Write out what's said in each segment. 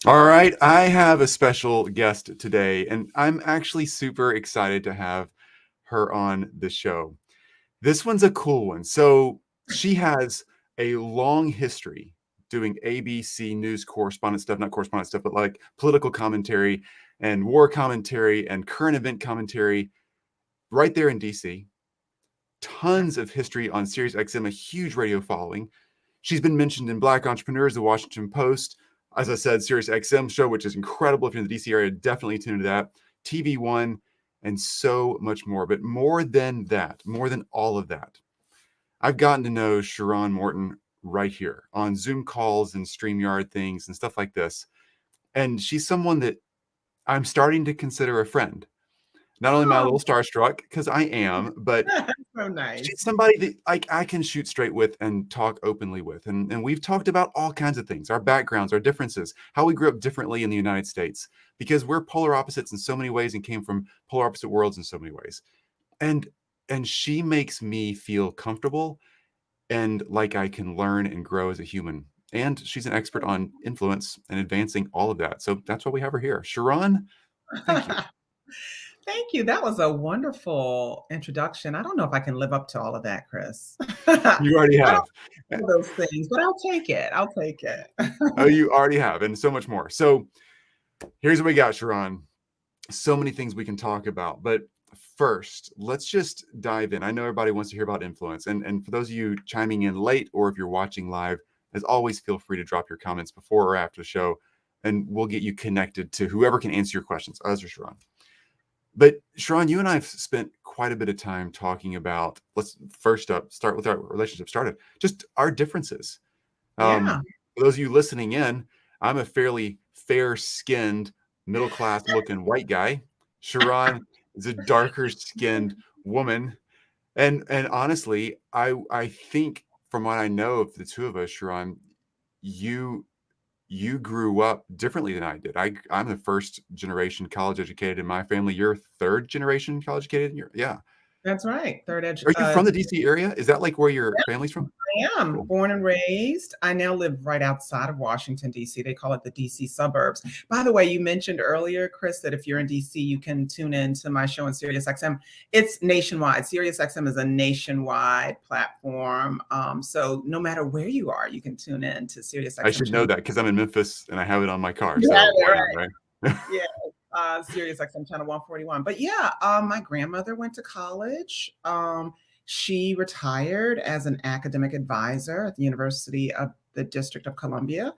All right, I have a special guest today, and I'm actually super excited to have her on the show. This one's a cool one. So, she has a long history doing ABC news correspondent stuff, not correspondent stuff, but like political commentary and war commentary and current event commentary right there in DC. Tons of history on Sirius XM, a huge radio following. She's been mentioned in Black Entrepreneurs, the Washington Post, as I said, Sirius XM show, which is incredible. If you're in the DC area, definitely tune into that. TV One, and so much more. But more than that, more than all of that, I've gotten to know Sharrarne Morton right here on Zoom calls and StreamYard things and stuff like this. And she's someone that I'm starting to consider a friend. Not only am I a Oh, little starstruck, because I am, but that's so nice. she's somebody that I can shoot straight with and talk openly with. And we've talked about all kinds of things, our backgrounds, our differences, how we grew up differently in the United States, because we're polar opposites in so many ways and came from polar opposite worlds in so many ways. And and she makes me feel comfortable and like I can learn and grow as a human. And she's an expert on influence and advancing all of that. So that's why we have her here. Sharrarne, thank you. Thank you. That was a wonderful introduction. I don't know if I can live up to all of that, Chris. I You already don't have. know those things, but I'll take it. I'll take it. Oh, you already have, and so much more. So here's what we got, Sharrarne. So many things we can talk about, but first, let's just dive in. I know everybody wants to hear about influence, and for those of you chiming in late, or if you're watching live, as always, feel free to drop your comments before or after the show, and we'll get you connected to whoever can answer your questions, us or Sharrarne. But Sharrarne, you and I have spent quite a bit of time talking about. Let's first up start with our relationship started, just our differences. Yeah. For those of you listening in, I'm a fairly fair-skinned, middle-class looking white guy. Sharrarne is a darker skinned woman. And honestly, I think from what I know of the two of us, Sharrarne, you you grew up differently than I did. I'm the first generation college educated in my family. You're third generation college educated. Yeah. That's right. Third edge. Are you from the DC area? Is that like where your family's from? I am Cool. born and raised. I now live right outside of Washington, D.C. They call it the D.C. suburbs. By the way, you mentioned earlier, Chris, that if you're in D.C., you can tune in to my show on Sirius XM. It's nationwide. Sirius XM is a nationwide platform. So no matter where you are, you can tune in to Sirius I XM should know channel. that because I'm in Memphis and I have it on my car. You So have it why right. not, right? Yeah. Sirius XM channel 141. But yeah, my grandmother went to college. She retired as an academic advisor at the University of the District of Columbia.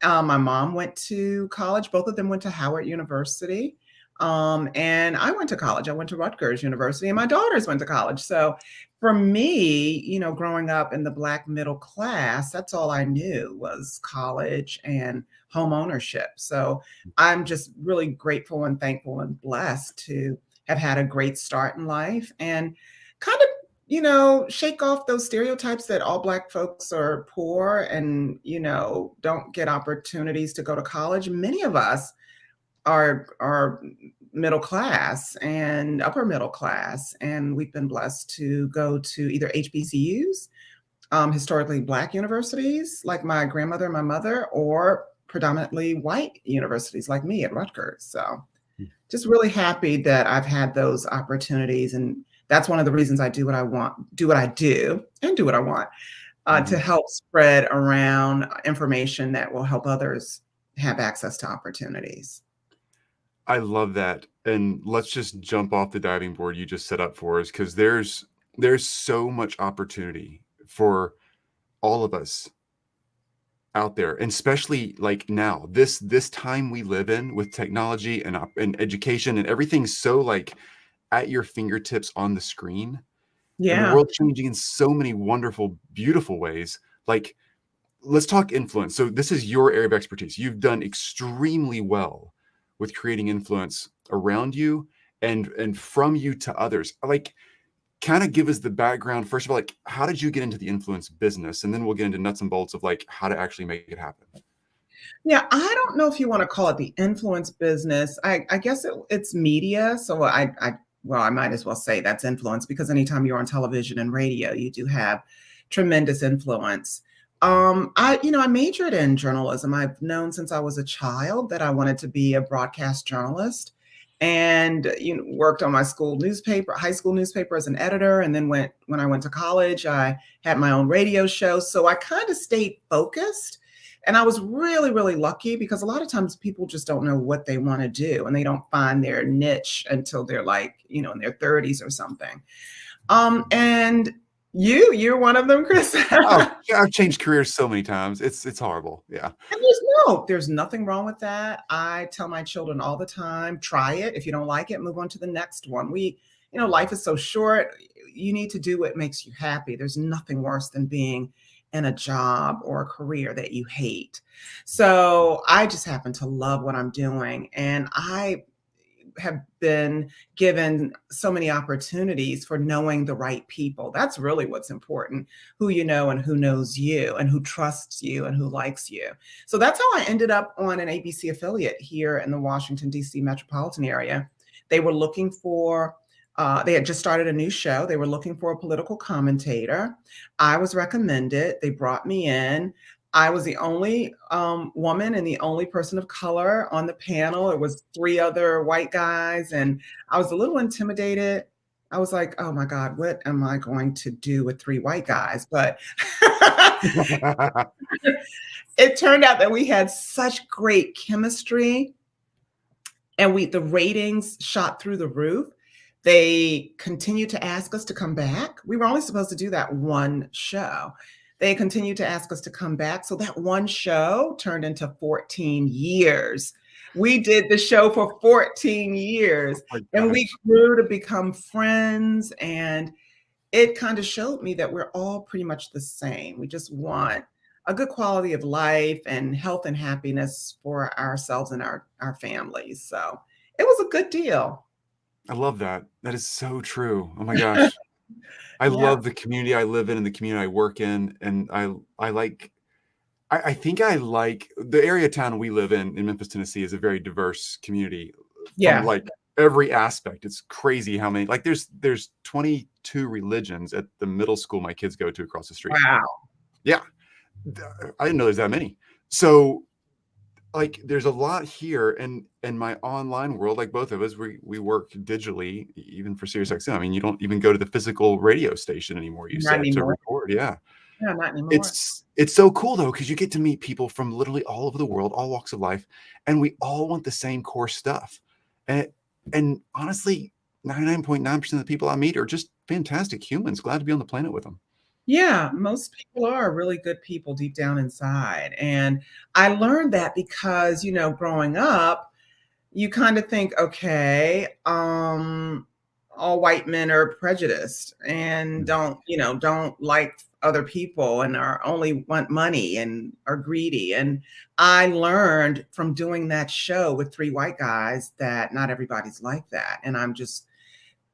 My mom went to college. Both of them went to Howard University. And I went to college. I went to Rutgers University, and my daughters went to college. So for me, growing up in the Black middle class, that's all I knew was college and home ownership. So I'm just really grateful and thankful and blessed to have had a great start in life and kind of shake off those stereotypes that all Black folks are poor and, don't get opportunities to go to college. Many of us are middle class and upper middle class, and we've been blessed to go to either HBCUs, historically Black universities, like my grandmother and my mother, or predominantly white universities like me at Rutgers. So just really happy that I've had those opportunities. And that's one of the reasons I do what I want, do what I do, and do what I want to help spread around information that will help others have access to opportunities. I love that. And let's just jump off the diving board you just set up for us because there's so much opportunity for all of us out there, and especially like now, this time we live in with technology and education and everything's so like at your fingertips on the screen, and the Yeah. world changing in so many wonderful, beautiful ways. Like, let's talk influence. So this is your area of expertise. You've done extremely well with creating influence around you and from you to others. Like, kind of give us the background first of all, like how did you get into the influence business, and then we'll get into nuts and bolts of like how to actually make it happen. Yeah, I don't know if you want to call it the influence business. I guess it's media. So well, I might as well say that's influence because anytime you're on television and radio, you do have tremendous influence. I majored in journalism. I've known since I was a child that I wanted to be a broadcast journalist, and worked on my school newspaper, high school newspaper as an editor, and then when I went to college, I had my own radio show. So I kind of stayed focused, and I was really, really lucky because a lot of times people just don't know what they want to do, and they don't find their niche until they're like, in their 30s or something. And you're one of them, Chris. Oh, yeah, I've changed careers so many times. It's horrible. Yeah. And there's nothing wrong with that. I tell my children all the time, try it. If you don't like it, move on to the next one. Life is so short. You need to do what makes you happy. There's nothing worse than being in a job or a career that you hate. So I just happen to love what I'm doing. And I have been given so many opportunities for knowing the right people. That's really what's important, who you know and who knows you and who trusts you and who likes you. So that's how I ended up on an ABC affiliate here in the Washington, D.C. metropolitan area. They were looking for, they had just started a new show. They were looking for a political commentator. I was recommended. They brought me in. I was the only woman and the only person of color on the panel. It was three other white guys, and I was a little intimidated. I was like, oh my God, what am I going to do with three white guys? But it turned out that we had such great chemistry, and the ratings shot through the roof. They continued to ask us to come back. We were only supposed to do that one show. They continued to ask us to come back. So that one show turned into 14 years. We did the show for 14 years, Oh my and we gosh. grew to become friends. And it kind of showed me that we're all pretty much the same. We just want a good quality of life and health and happiness for ourselves and our families. So it was a good deal. I love that. That is so true. Oh my gosh. I Yeah. love the community I live in and the community I work in, and I like I think I like the area of town we live in Memphis, Tennessee is a very diverse community from Yeah. like every aspect. It's crazy how many like there's 22 religions at the middle school my kids go to across the street. Wow. Yeah. I didn't know there's that many. So like there's a lot here and my online world, like both of us, we work digitally, even for Sirius XM. I mean, you don't even go to the physical radio station anymore, you Not said, to anymore. record. Yeah. Yeah, not anymore. It's so cool though, because you get to meet people from literally all over the world, all walks of life, and we all want the same core stuff. And and honestly, 99.9% of the people I meet are just fantastic humans. Glad to be on the planet with them. Yeah, most people are really good people deep down inside. And I learned that because, growing up, you kind of think, okay, all white men are prejudiced and don't like other people and are only want money and are greedy. And I learned from doing that show with three white guys that not everybody's like that. And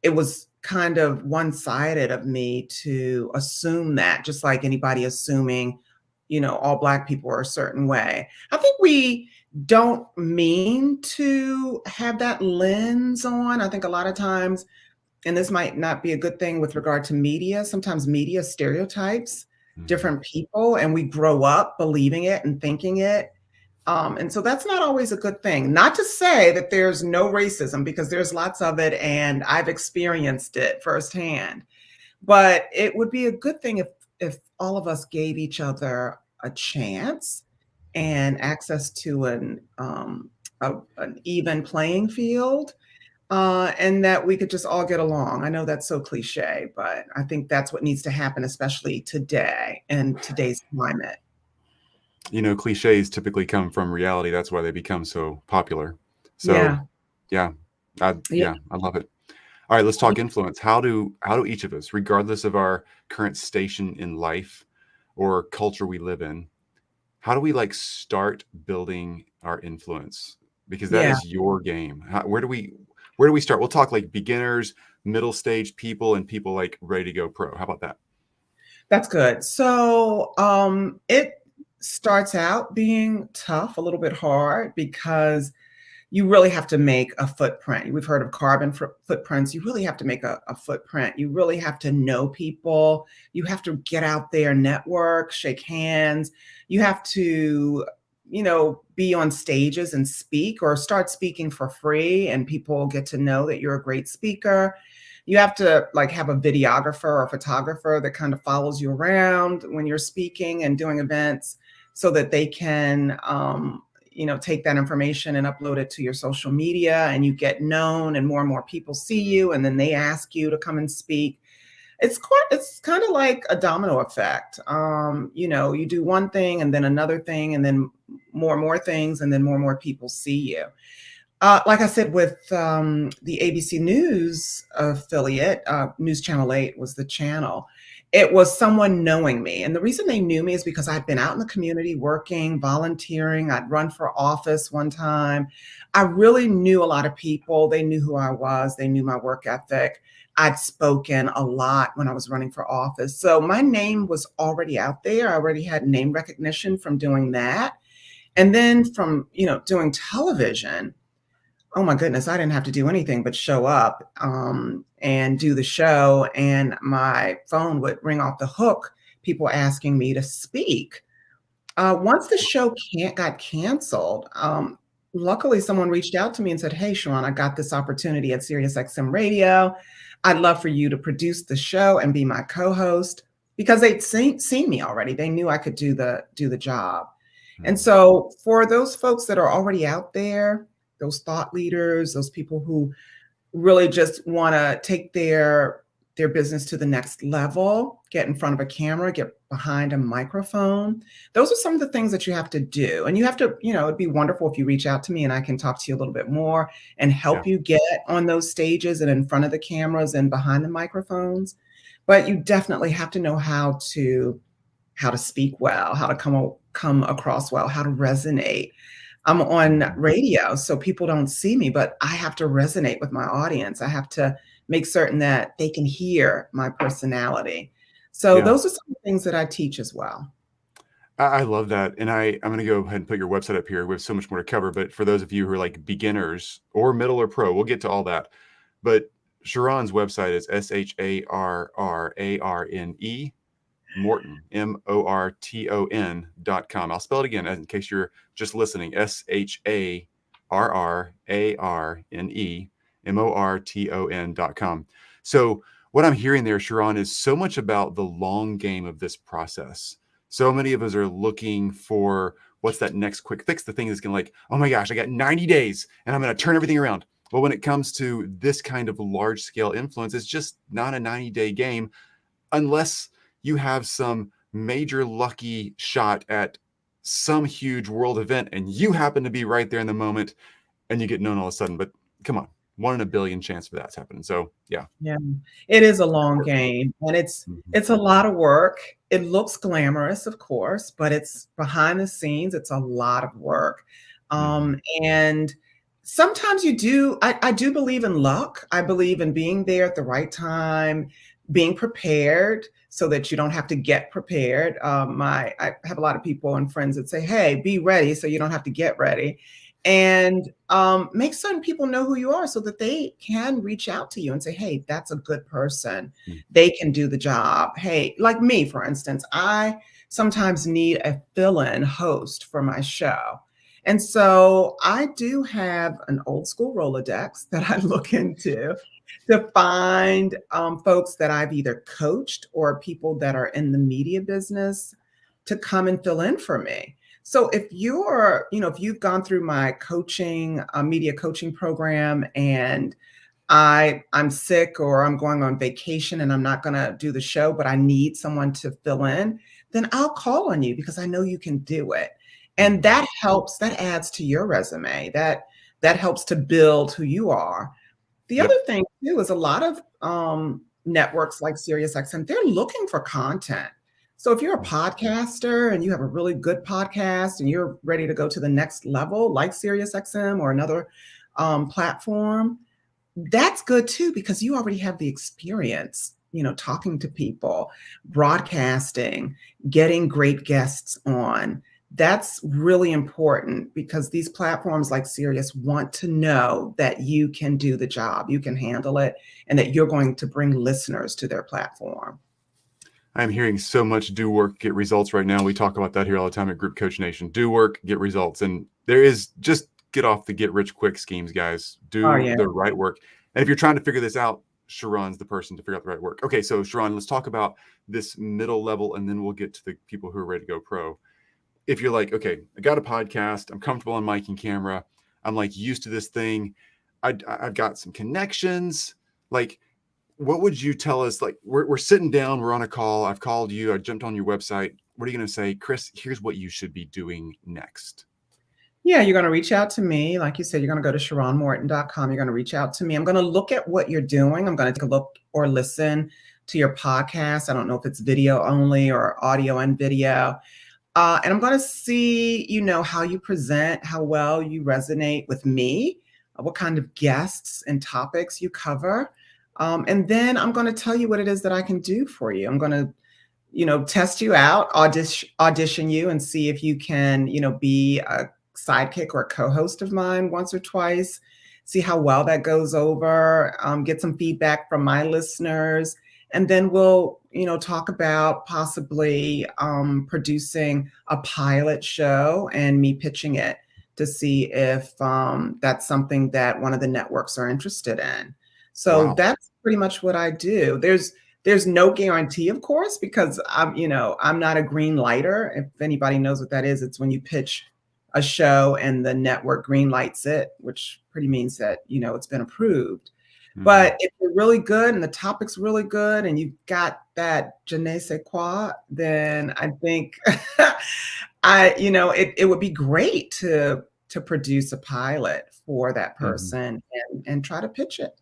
it was kind of one-sided of me to assume that, just like anybody assuming, all Black people are a certain way. I think we don't mean to have that lens on. I think a lot of times, and this might not be a good thing with regard to media, sometimes media stereotypes Mhm. different people, and we grow up believing it and thinking it. And so that's not always a good thing. Not to say that there's no racism, because there's lots of it, and I've experienced it firsthand. But it would be a good thing if all of us gave each other a chance and access to an even playing field, and that we could just all get along. I know that's so cliche, but I think that's what needs to happen, especially today in today's climate. You know, cliches typically come from reality. That's why they become so popular. So, Yeah. yeah, Yeah. yeah, I love it. All right, let's talk influence. How do each of us, regardless of our current station in life or culture we live in, how do we like start building our influence? Because that Yeah. is your game. Where do we start? We'll talk like beginners, middle stage people, and people like ready to go pro. How about that? That's good. So, it starts out being tough, a little bit hard because you really have to make a footprint. We've heard of carbon footprints. You really have to make a footprint. You really have to know people. You have to get out there, network, shake hands. You have to, be on stages and speak or start speaking for free, and people get to know that you're a great speaker. You have to like have a videographer or photographer that kind of follows you around when you're speaking and doing events so that they can take that information and upload it to your social media, and you get known and more people see you, and then they ask you to come and speak. It's kind of like a domino effect. You do one thing and then another thing and then more things, and then more people see you. Like I said, with the ABC News affiliate, News Channel 8 was the channel. It was someone knowing me. And the reason they knew me is because I'd been out in the community working, volunteering. I'd run for office one time. I really knew a lot of people. They knew who I was. They knew my work ethic. I'd spoken a lot when I was running for office. So my name was already out there. I already had name recognition from doing that. And then from, doing television, oh my goodness, I didn't have to do anything but show up and do the show, and my phone would ring off the hook, people asking me to speak. Once the show got canceled, luckily someone reached out to me and said, "Hey, Sharrarne, I got this opportunity at Sirius XM Radio. I'd love for you to produce the show and be my co-host," because they'd seen me already. They knew I could do the job. And so for those folks that are already out there, those thought leaders, those people who really just want to take their business to the next level, get in front of a camera, get behind a microphone. Those are some of the things that you have to do. And you have to, it'd be wonderful if you reach out to me and I can talk to you a little bit more and help you get on those stages and in front of the cameras and behind the microphones. But you definitely have to know how to speak well, how to come across well, how to resonate. I'm on radio, so people don't see me, but I have to resonate with my audience. I have to make certain that they can hear my personality. So those are some of the things that I teach as well. I love that. And I'm going to go ahead and put your website up here. We have so much more to cover. But for those of you who are like beginners or middle or pro, we'll get to all that. But Sharronne's website is Sharrarne Morton, MORTON.com. I'll spell it again in case you're just listening. SHARRARNE MORTON.com. So what I'm hearing there, Sharrarne, is so much about the long game of this process. So many of us are looking for what's that next quick fix, the thing that's going to like, oh my gosh, I got 90 days and I'm going to turn everything around. Well, when it comes to this kind of large scale influence, it's just not a 90-day game unless you have some major lucky shot at some huge world event and you happen to be right there in the moment and you get known all of a sudden. But come on, 1 in a billion chance for that's happening. So yeah, it is a long game, and it's a lot of work. It looks glamorous, of course, but it's behind the scenes. It's a lot of work, and sometimes you do. I do believe in luck. I believe in being there at the right time, being prepared so that you don't have to get prepared. I have a lot of people and friends that say, "Hey, be ready so you don't have to get ready." And make certain people know who you are so that they can reach out to you and say, "Hey, that's a good person. They can do the job." Hey, like me, for instance, I sometimes need a fill-in host for my show. And so I do have an old school Rolodex that I look into to find folks that I've either coached or people that are in the media business to come and fill in for me. So if if you've gone through my coaching, media coaching program, and I'm sick or I'm going on vacation and I'm not going to do the show, but I need someone to fill in, then I'll call on you because I know you can do it. And that helps, that adds to your resume. That helps to build who you are. The other thing too is a lot of networks like SiriusXM, they're looking for content. So if you're a podcaster and you have a really good podcast and you're ready to go to the next level, like SiriusXM or another platform, that's good too, because you already have the experience, talking to people, broadcasting, getting great guests on. That's really important because these platforms like Sirius want to know that you can do the job, you can handle it, and that you're going to bring listeners to their platform. I'm hearing so much do work, get results right now. We talk about that here all the time at Group Coach Nation. Do work, get results. And there is just get off the get rich quick schemes, guys. Oh, Do yeah. the right work. And if you're trying to figure this out, Sharronne's the person to figure out the right work. Okay, so Sharronne, let's talk about this middle level and then we'll get to the people who are ready to go pro. If you're like, okay, I got a podcast, I'm comfortable on mic and camera, I'm like used to this thing, I've got some connections, like, what would you tell us? Like, we're sitting down, we're on a call, I've called you, I jumped on your website. What are you going to say, Chris? Here's what you should be doing next. Yeah, you're going to reach out to me. Like you said, you're going to go to sharrannemorton.com. You're going to reach out to me. I'm going to look at what you're doing. I'm going to take a look or listen to your podcast. I don't know if it's video only or audio and video. And I'm going to see, how you present, how well you resonate with me, what kind of guests and topics you cover. And then I'm going to tell you what it is that I can do for you. I'm going to, test you out, audition you and see if you can, be a sidekick or a co-host of mine once or twice, see how well that goes over, get some feedback from my listeners. And then we'll, talk about possibly producing a pilot show and me pitching it to see if that's something that one of the networks are interested in. So Wow. that's pretty much what I do. There's no guarantee, of course, because I'm not a green lighter. If anybody knows what that is, it's when you pitch a show and the network green lights it, which pretty means that, it's been approved. Mm-hmm. But if you're really good and the topic's really good and you've got that je ne sais quoi, then I think it would be great to produce a pilot for that person and try to pitch it.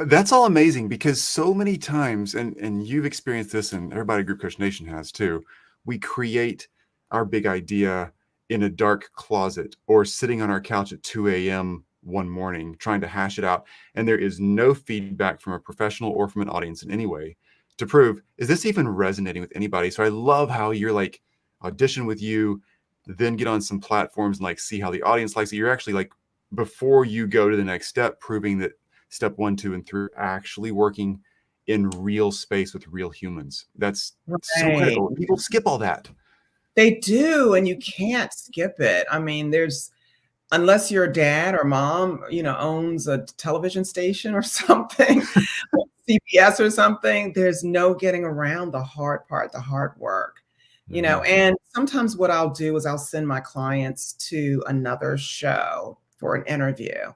That's all amazing because so many times, and you've experienced this, and everybody at Group Coach Nation has too, we create our big idea in a dark closet or sitting on our couch at 2 a.m. one morning trying to hash it out. And there is no feedback from a professional or from an audience in any way to prove, is this even resonating with anybody? So I love how you're like audition with you, then get on some platforms and like see how the audience likes it. You're actually like, before you go to the next step, proving that step 1, 2, and 3 are actually working in real space with real humans. That's so critical. People skip all that. They do, and you can't skip it. I mean, unless your dad or mom, owns a television station or something, CBS or something, there's no getting around the hard part, the hard work, and sometimes what I'll do is I'll send my clients to another show for an interview.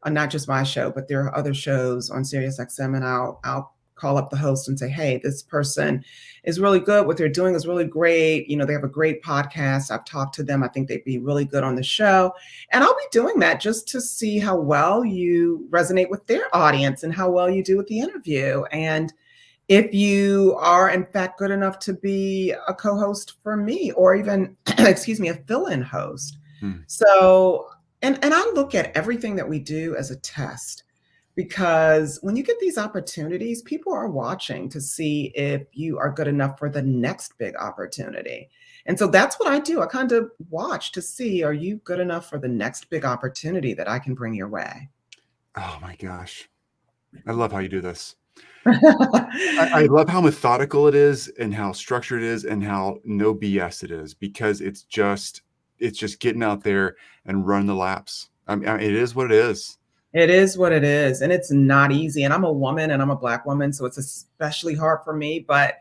Not just my show, but there are other shows on Sirius XM, and I'll call up the host and say, hey, this person is really good. What they're doing is really great. They have a great podcast. I've talked to them. I think they'd be really good on the show. And I'll be doing that just to see how well you resonate with their audience and how well you do with the interview. And if you are, in fact, good enough to be a co-host for me or even, a fill-in host. So, and I look at everything that we do as a test. Because when you get these opportunities, people are watching to see if you are good enough for the next big opportunity. And so that's what I do. I kind of watch to see, are you good enough for the next big opportunity that I can bring your way? Oh my gosh. I love how you do this. I love how methodical it is and how structured it is and how no BS it is, because it's just getting out there and running the laps. I mean, it is what it is. It is what it is. And it's not easy. And I'm a woman and I'm a Black woman. So it's especially hard for me. But,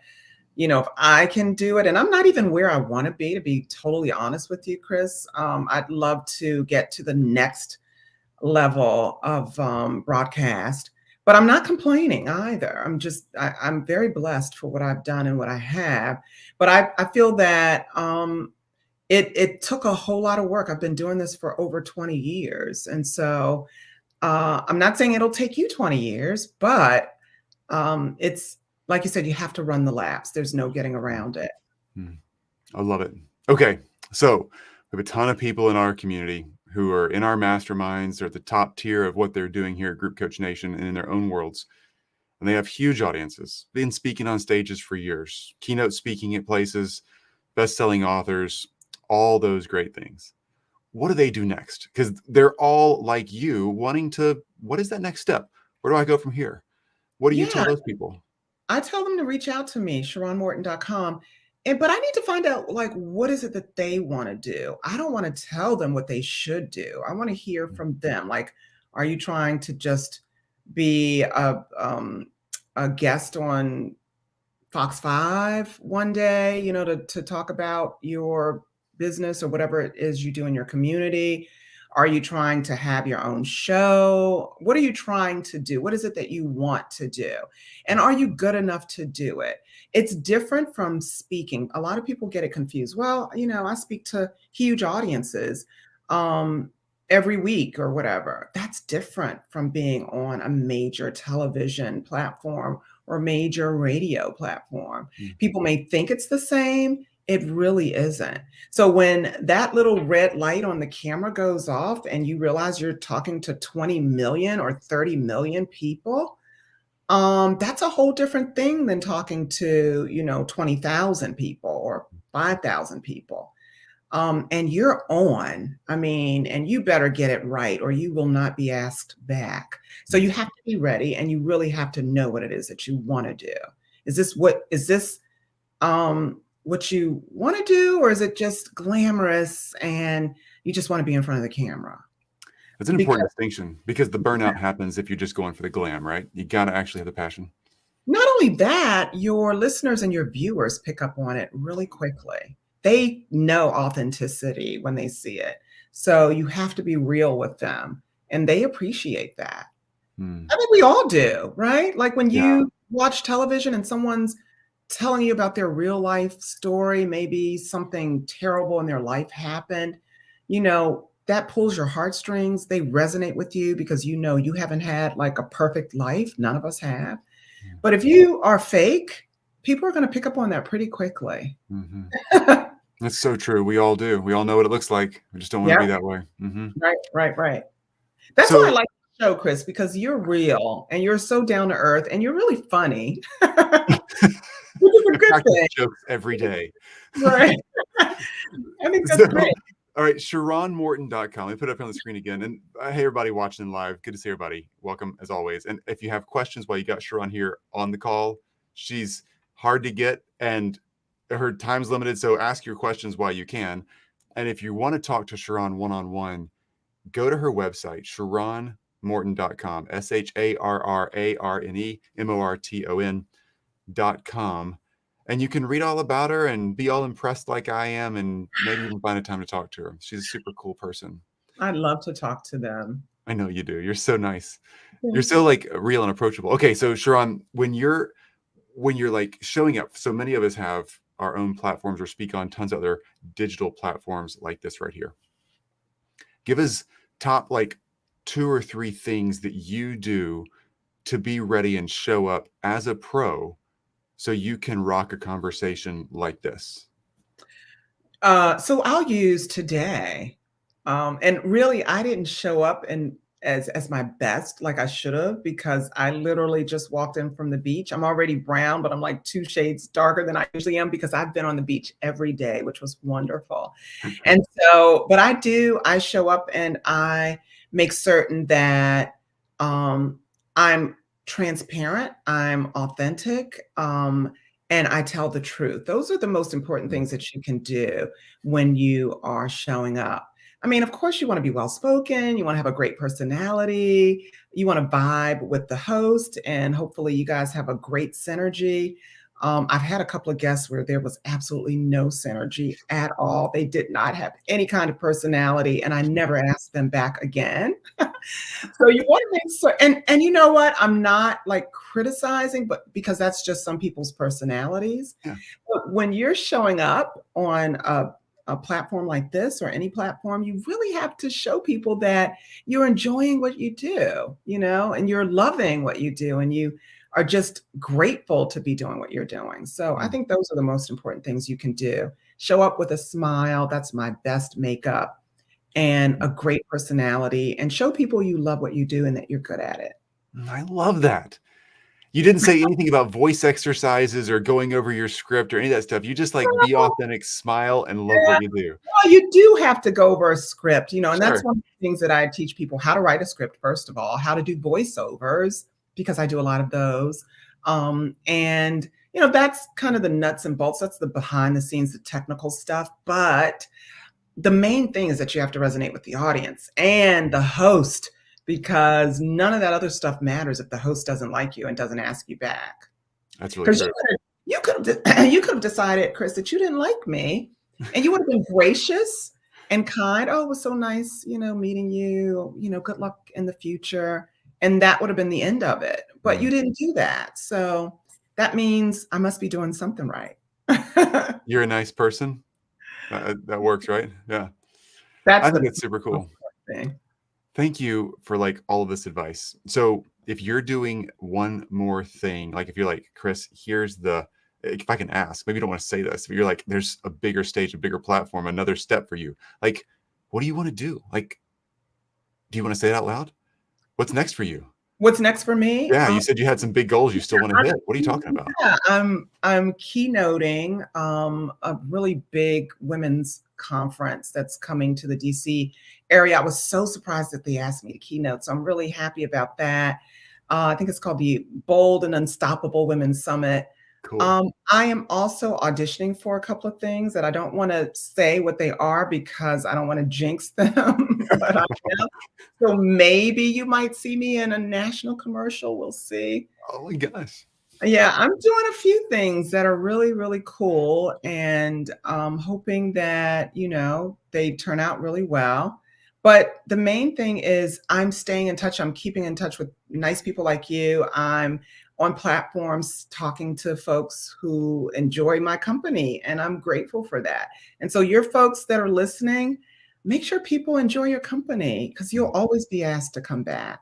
if I can do it, and I'm not even where I want to be totally honest with you, Chris, I'd love to get to the next level of broadcast. But I'm not complaining either. I'm very blessed for what I've done and what I have. But I feel that it took a whole lot of work. I've been doing this for over 20 years. And so I'm not saying it'll take you 20 years, but it's like you said, you have to run the laps. There's no getting around it. I love it. Okay. So we have a ton of people in our community who are in our masterminds. They're at the top tier of what they're doing here at Group Coach Nation and in their own worlds. And they have huge audiences, been speaking on stages for years, keynote speaking at places, best-selling authors. all those great things. What do they do next? Because they're all like you, wanting to, what is that next step? Where do I go from here? What do you tell Yeah, those people? I tell them to reach out to me, SharronneMorton.com. But I need to find out, like, what is it that they want to do? I don't want to tell them what they should do. I want to hear from them. Like, are you trying to just be a guest on Fox 5 one day, to talk about your business or whatever it is you do in your community? Are you trying to have your own show? What are you trying to do? What is it that you want to do? And are you good enough to do it? It's different from speaking. A lot of people get it confused. Well, I speak to huge audiences um, every week or whatever. That's different from being on a major television platform or major radio platform. Mm. People may think it's the same. It really isn't. So when that little red light on the camera goes off and you realize you're talking to 20 million or 30 million people, that's a whole different thing than talking to, 20,000 people or 5,000 people. And you're on, and you better get it right or you will not be asked back. So you have to be ready and you really have to know what it is that you want to do. Is this what you want to do, or is it just glamorous and you just want to be in front of the camera? That's an Because important distinction because the burnout happens if you're just going for the glam, right? You got to actually have the passion. not only that, your listeners and your viewers pick up on it really quickly. They know authenticity when they see it. So you have to be real with them, and they appreciate that. Hmm. I think we all do, right? Like when Yeah. you watch television and someone's telling you about their real life story, maybe something terrible in their life happened, that pulls your heartstrings. They resonate with you because you haven't had like a perfect life. None of us have. Yeah. But if you are fake, people are going to pick up on that pretty quickly. Mm-hmm. That's so true. We all do. We all know what it looks like. We just don't want to Yeah, be that way. Mm-hmm. right. That's why I So like the show, Chris, because you're real and you're so down to earth and you're really funny, which is a I good practice thing. jokes every day. Right. I think that's So, great. all right, SharronneMorton.com. Let me put it up on the screen again. And hey, everybody watching live. Good to see everybody. Welcome as always. And if you have questions while you got Sharon here on the call, she's hard to get and her time's limited. So ask your questions while you can. And if you want to talk to Sharon one-on-one, go to her website, SharronneMorton.com, SharrarneMorton.com. And you can read all about her and be all impressed like I am and maybe even find a time to talk to her. She's a super cool person. I'd love to talk to them. I know you do. You're so nice. You're Thanks. so like real and approachable. Okay, so Sharon, when you're like showing up, so many of us have our own platforms or speak on tons of other digital platforms like this right here. Give us top like 2 or 3 things that you do to be ready and show up as a pro so you can rock a conversation like this. So I'll use today. And really, I didn't show up and as my best like I should have because I literally just walked in from the beach. I'm already brown, but I'm like 2 shades darker than I usually am because I've been on the beach every day, which was wonderful. And so, but I show up and I make certain that I'm transparent, I'm authentic, and I tell the truth. Those are the most important things that you can do when you are showing up. Of course, you want to be well spoken, you want to have a great personality, you want to vibe with the host, and hopefully, you guys have a great synergy. I've had a couple of guests where there was absolutely no synergy at all. They did not have any kind of personality, and I never asked them back again. So you want to make sure, and you know what? I'm not like criticizing, but because that's just some people's personalities. Yeah. But when you're showing up on a platform like this or any platform, you really have to show people that you're enjoying what you do, and you're loving what you do, and you are just grateful to be doing what you're doing. So I think those are the most important things you can do. Show up with a smile. That's my best makeup. And a great personality, and show people you love what you do and that you're good at it. I love that. You didn't say anything about voice exercises or going over your script or any of that stuff. You just like be authentic, smile, and love what you do. Well, you do have to go over a script, and that's Sure. one of the things that I teach people how to write a script, first of all, how to do voiceovers, because I do a lot of those. And, that's kind of the nuts and bolts. That's the behind the scenes, the technical stuff. But the main thing is that you have to resonate with the audience and the host, because none of that other stuff matters if the host doesn't like you and doesn't ask you back. That's really Because true. you could have decided, Chris, that you didn't like me, and you would have been gracious and kind. Oh, it was so nice, meeting you. Good luck in the future, and that would have been the end of it. But you didn't do that, so that means I must be doing something right. You're a nice person. That works, right? Yeah. That's I think the it's super cool. thing. Thank you for like all of this advice. So if you're doing one more thing, like if you're like, Chris, if I can ask, maybe you don't want to say this, but you're like, there's a bigger stage, a bigger platform, another step for you. Like, what do you want to do? Like, do you want to say it out loud? What's next for you? What's next for me? Yeah, you said you had some big goals you still want to hit. What are you talking about? Yeah, I'm keynoting a really big women's conference that's coming to the DC area. I was so surprised that they asked me to keynote, so I'm really happy about that. I think it's called the Bold and Unstoppable Women's Summit. Cool. I am also auditioning for a couple of things that I don't want to say what they are because I don't want to jinx them, but I am. So maybe you might see me in a national commercial. We'll see. Oh my gosh. Yeah, I'm doing a few things that are really, really cool, and hoping that, they turn out really well. But the main thing is I'm staying in touch. I'm keeping in touch with nice people like you. I'm on platforms talking to folks who enjoy my company, and I'm grateful for that. And so your folks that are listening, make sure people enjoy your company because you'll always be asked to come back.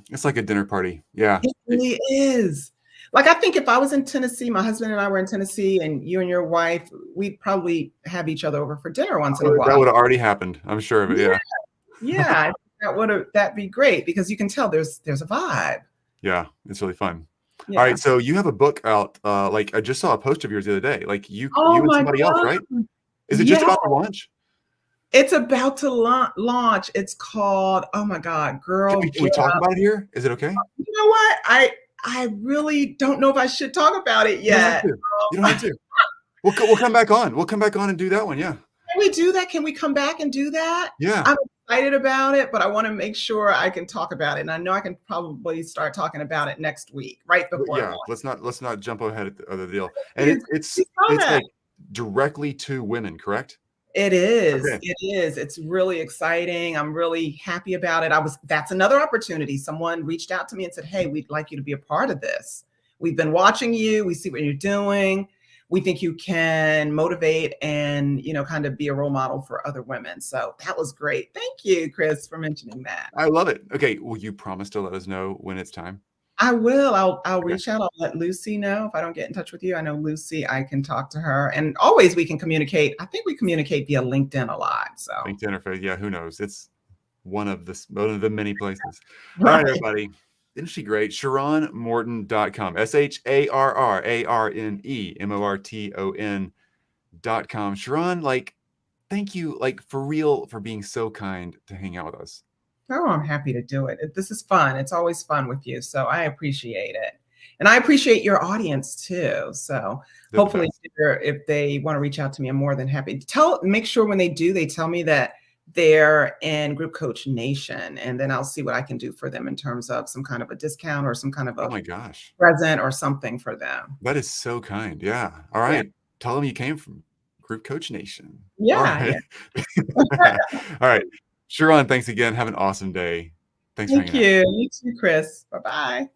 It's like a dinner party. Yeah. It really is. Like, I think if I was in Tennessee, my husband and I were in Tennessee, and you and your wife, we'd probably have each other over for dinner once in a That while. would have already happened. I'm sure of it. Yeah. Yeah, that'd be great because you can tell there's a vibe. Yeah. It's really fun. Yeah. All right. So you have a book out. Like I just saw a post of yours the other day. Like you Oh and my somebody else, God. right? Is it just Yeah. about the launch? It's about to launch. It's called, oh my God, Girl, Can we Get talk Up. about it here? Is it okay? You know what? I really don't know if I should talk about it You don't have yet. to. You don't have to. We'll come back on. We'll come back on and do that one. Yeah. Can we do that? Can we come back and do that? Yeah. I'm excited about it, but I want to make sure I can talk about it. And I know I can probably start talking about it next week, right before. Yeah. Let's not jump ahead of the deal. And it's comment. like directly to women, correct? It is. Okay. It is. It's really exciting. I'm really happy about it. That's another opportunity. Someone reached out to me and said, "Hey, we'd like you to be a part of this. We've been watching you. We see what you're doing. We think you can motivate and, kind of be a role model for other women." So that was great. Thank you, Chris, for mentioning that. I love it. Okay. Will you promise to let us know when it's time? I will. I'll reach out. I'll let Lucy know if I don't get in touch with you. I know Lucy. I can talk to her, and always we can communicate. I think we communicate via LinkedIn a lot. So LinkedIn or Facebook. Yeah, who knows? It's one of the many places. right. All right, everybody. Isn't she great? SharrarneMorton.com. SharrarneMorton.com. Sharon, like, thank you, like, for real, for being so kind to hang out with us. Oh, I'm happy to do it. This is fun. It's always fun with you. So I appreciate it. And I appreciate your audience too. So They're the hopefully best. if they want to reach out to me, I'm more than happy. Make sure when they do, they tell me that they're in Group Coach Nation. And then I'll see what I can do for them in terms of some kind of a discount or some kind of Oh a my gosh. present or something for them. That is so kind. Yeah. All right. Tell them you came from Group Coach Nation. All Yeah. right. All right. Sharon, thanks again. Have an awesome day. Thanks for Thank hanging out. you. You too, Chris. Bye-bye.